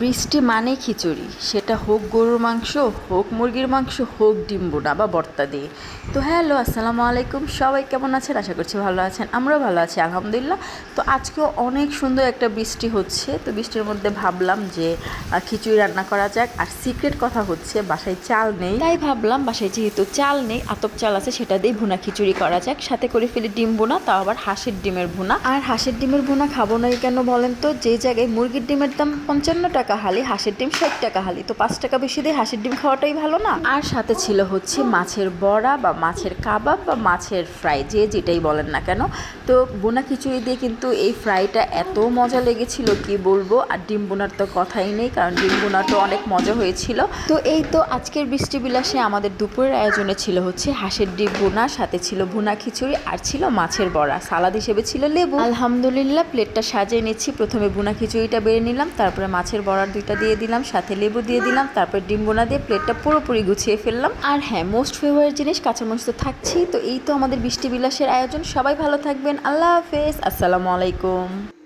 বৃষ্টি মানে খিচুড়ি, সেটা হোক গরুর মাংস, হোক মুরগির মাংস, হোক ডিম বোনা বা ভর্তা দিয়ে। তো হ্যালো, আসসালামু আলাইকুম, সবাই কেমন আছেন? আশা করছি ভালো আছেন, আমরাও ভালো আছি আলহামদুলিল্লাহ। তো আজকেও অনেক সুন্দর একটা বৃষ্টি হচ্ছে, তো বৃষ্টির মধ্যে ভাবলাম যে খিচুড়ি রান্না করা যাক। আর সিক্রেট কথা হচ্ছে বাসায় চাল নেই, তাই ভাবলাম বাসায় যেহেতু চাল নেই, আতপ চাল আছে, সেটা দিয়ে ভুনা খিচুড়ি করা যাক। সাথে করে ফেলি ডিম বোনা, তাও আবার হাঁসের ডিমের ভুনা। আর হাঁসের ডিমের ভুনা খাবো না কেন বলেন তো? যে জায়গায় মুরগির ডিমের দাম 55 টাকা হালি, হাঁসের ডিম 60 টাকা হালি, তো 5 টাকা বেশি দিয়ে হাঁসের ডিম খাওয়াটাই ভালো না? আর সাথে ছিল হচ্ছে মাছের বড়া বা মাছের কাবাব বা মাছের ফ্রাই, যে যেটাই বলেন না কেন। তো বোনা খিচুড়ি দিয়ে কিন্তু এই ফ্রাইটা এত মজা লেগেছিল কি বলবো। আর ডিম বোনার তো কথাই নেই, কারণ ডিম বোনাটা অনেক মজা হয়েছিল। তো এই তো আজকের বৃষ্টি বিলাসে আমাদের দুপুরের আয়োজনে ছিল হচ্ছে হাঁসের ডিম বোনা, সাথে ছিল ভুনা খিচুড়ি, আর ছিল মাছের বড়া, সালাদ হিসেবে ছিল লেবু। আলহামদুলিল্লাহ, প্লেটটা সাজিয়ে নিচ্ছি। প্রথমে ভুনা খিচুড়িটা বেড়ে নিলাম, তারপরে মাছের বড়ার দুইটা দিয়ে দিলাম, সাথে লেবু দিয়ে দিলাম, তারপর ডিম বোনা দিয়ে প্লেটটা পুরোপুরি গুছিয়ে ফেললাম। আর হ্যাঁ, মোস্ট ফেভারিট জিনিস কাঁচামরিচ তো থাকছেই। তো এই তো আমাদের বৃষ্টি বিলাসের আয়োজন। সবাই ভালো থাকবেন, আল্লাহ হাফেজ, আসসালামু আলাইকুম।